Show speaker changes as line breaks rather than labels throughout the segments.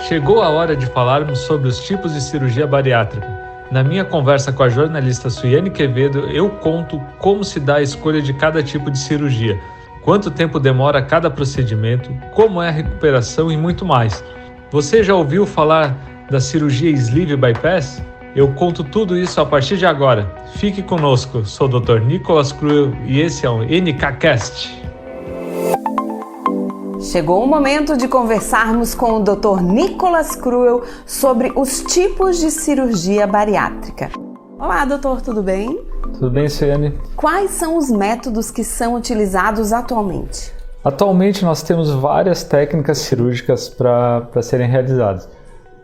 Chegou a hora de falarmos sobre os tipos de cirurgia bariátrica. Na minha conversa com a jornalista Suiane Quevedo, eu conto como se dá a escolha de cada tipo de cirurgia, quanto tempo demora cada procedimento, como é a recuperação e muito mais. Você já ouviu falar da cirurgia Sleeve Bypass? Eu conto tudo isso a partir de agora. Fique conosco, sou o Dr. Nicolas Cruel e esse é o NKCast.
Chegou o momento de conversarmos com o Dr. Nicolas Cruel sobre os tipos de cirurgia bariátrica. Olá, doutor, tudo bem?
Tudo bem, Suiane?
Quais são os métodos que são utilizados atualmente?
Atualmente nós temos várias técnicas cirúrgicas para serem realizadas.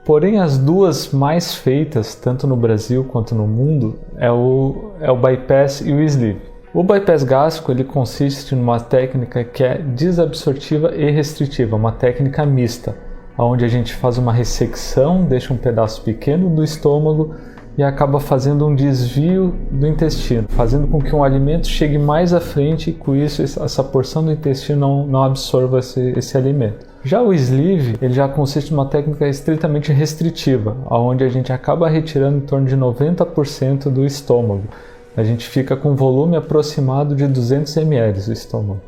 Porém, as duas mais feitas, tanto no Brasil quanto no mundo, é o bypass e o sleeve. O bypass gástrico ele consiste numa técnica que é desabsortiva e restritiva, uma técnica mista, onde a gente faz uma ressecção, deixa um pedaço pequeno do estômago e acaba fazendo um desvio do intestino, fazendo com que um alimento chegue mais à frente e com isso essa porção do intestino não absorva esse alimento. Já o sleeve, ele já consiste em uma técnica estritamente restritiva, onde a gente acaba retirando em torno de 90% do estômago. A gente fica com um volume aproximado de 200 ml do estômago.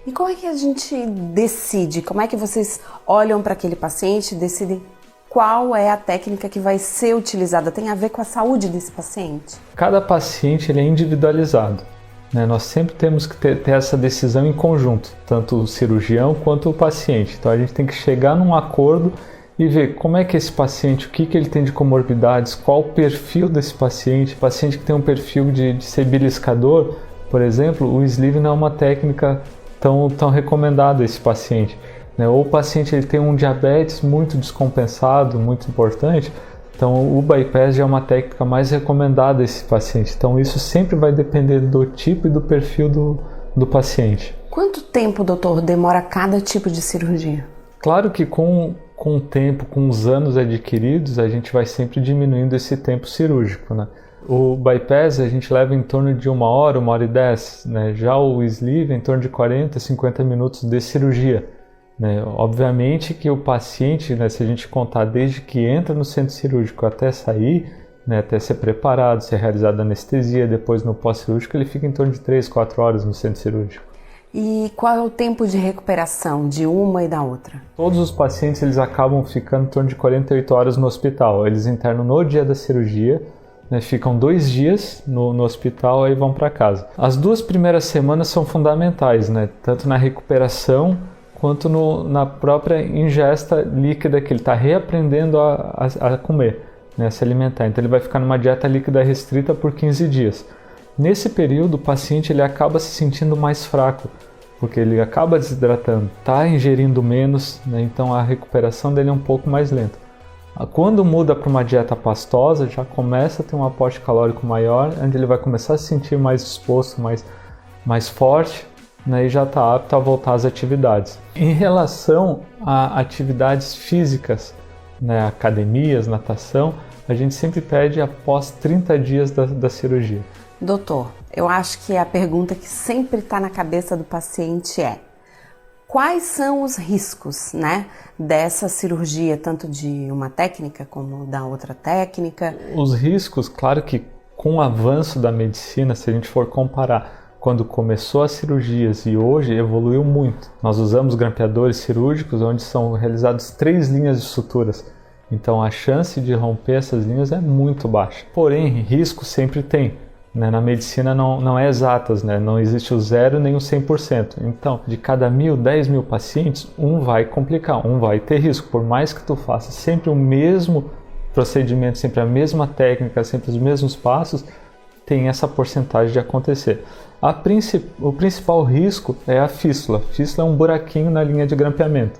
E como é que a gente decide? Como é que vocês olham para aquele paciente e decidem qual é a técnica que vai ser utilizada? Tem a ver com a saúde desse paciente?
Cada paciente ele é individualizado. Nós sempre temos que ter essa decisão em conjunto, tanto o cirurgião quanto o paciente. Então a gente tem que chegar num acordo e ver como é que esse paciente, o que ele tem de comorbidades, qual o perfil desse paciente. Paciente que tem um perfil de ser beliscador, por exemplo, o sleeve não é uma técnica tão recomendada a esse paciente. Ou o paciente ele tem um diabetes muito descompensado, muito importante, então o bypass já é uma técnica mais recomendada a esse paciente. Então isso sempre vai depender do tipo e do perfil do paciente.
Quanto tempo, doutor, demora cada tipo de cirurgia?
Claro que com o tempo, com os anos adquiridos, a gente vai sempre diminuindo esse tempo cirúrgico, O bypass a gente leva em torno de 1 hora, 1h10, Já o sleeve em torno de 40, 50 minutos de cirurgia. Obviamente que o paciente, se a gente contar desde que entra no centro cirúrgico até sair, até ser preparado, ser realizada a anestesia, depois no pós-cirúrgico, ele fica em torno de 3, 4 horas no centro cirúrgico.
E qual é o tempo de recuperação de uma e da outra?
Todos os pacientes eles acabam ficando em torno de 48 horas no hospital. Eles internam no dia da cirurgia, ficam 2 dias no hospital e vão para casa. As 2 primeiras semanas são fundamentais, tanto na recuperação quanto na própria ingesta líquida que ele está reaprendendo a comer, a se alimentar. Então ele vai ficar numa dieta líquida restrita por 15 dias. Nesse período o paciente ele acaba se sentindo mais fraco, porque ele acaba desidratando, está ingerindo menos, então a recuperação dele é um pouco mais lenta. Quando muda para uma dieta pastosa, já começa a ter um aporte calórico maior, onde ele vai começar a se sentir mais disposto, mais forte, e já está apto a voltar às atividades. Em relação a atividades físicas, academias, natação, a gente sempre pede após 30 dias da cirurgia.
Doutor, eu acho que a pergunta que sempre está na cabeça do paciente é: quais são os riscos, dessa cirurgia, tanto de uma técnica como da outra técnica?
Os riscos, claro que com o avanço da medicina, se a gente for comparar quando começou as cirurgias e hoje, evoluiu muito. Nós usamos grampeadores cirúrgicos onde são realizadas 3 linhas de suturas. Então a chance de romper essas linhas é muito baixa. Porém, risco sempre tem. Na medicina não é exatas, não existe o 0 nem o 100%. Então, de cada 1.000, 10.000 pacientes, um vai complicar, um vai ter risco. Por mais que tu faça sempre o mesmo procedimento, sempre a mesma técnica, sempre os mesmos passos, tem essa porcentagem de acontecer. O principal risco é a fístula. A fístula é um buraquinho na linha de grampeamento.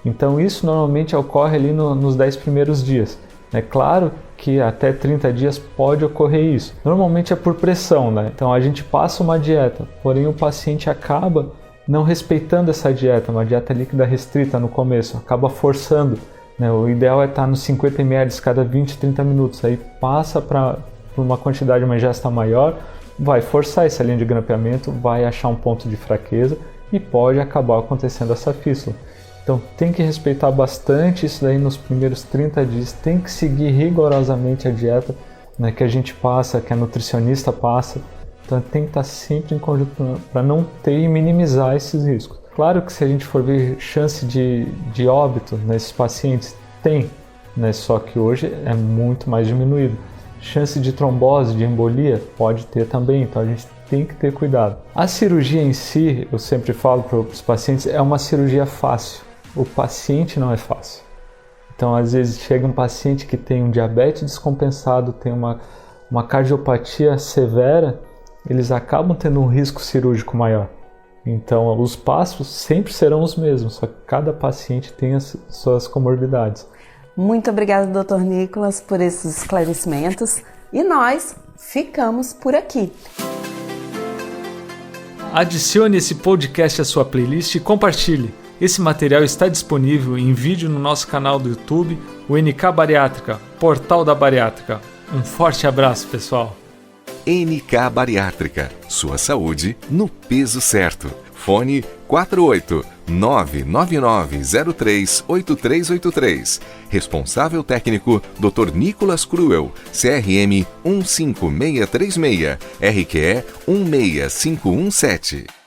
Então isso normalmente ocorre ali nos 10 primeiros dias. É claro que até 30 dias pode ocorrer isso. Normalmente é por pressão, Então a gente passa uma dieta, porém o paciente acaba não respeitando essa dieta, uma dieta líquida restrita no começo, acaba forçando. O ideal é estar nos 50 ml cada 20, 30 minutos. Aí passa para uma quantidade, uma ingesta maior, vai forçar essa linha de grampeamento, vai achar um ponto de fraqueza e pode acabar acontecendo essa fístula. Então tem que respeitar bastante isso daí nos primeiros 30 dias, tem que seguir rigorosamente a dieta, né, que a gente passa, que a nutricionista passa. Então tem que estar sempre em conjunto para não ter e minimizar esses riscos. Claro que se a gente for ver chance de óbito nesses pacientes, tem, né, só que hoje é muito mais diminuído. Chance de trombose, de embolia, pode ter também, então a gente tem que ter cuidado. A cirurgia em si, eu sempre falo para os pacientes, é uma cirurgia fácil. O paciente não é fácil. Então, às vezes, chega um paciente que tem um diabetes descompensado, tem uma cardiopatia severa, eles acabam tendo um risco cirúrgico maior. Então, os passos sempre serão os mesmos, só que cada paciente tem as suas comorbidades.
Muito obrigada, Dr. Nicolas, por esses esclarecimentos. E nós ficamos por aqui.
Adicione esse podcast à sua playlist e compartilhe. Esse material está disponível em vídeo no nosso canal do YouTube, o NK Bariátrica, Portal da Bariátrica. Um forte abraço, pessoal!
NK Bariátrica, sua saúde no peso certo. Fone 48999038383. Responsável técnico Dr. Nicolas Cruel, CRM 15636, RQE 16517.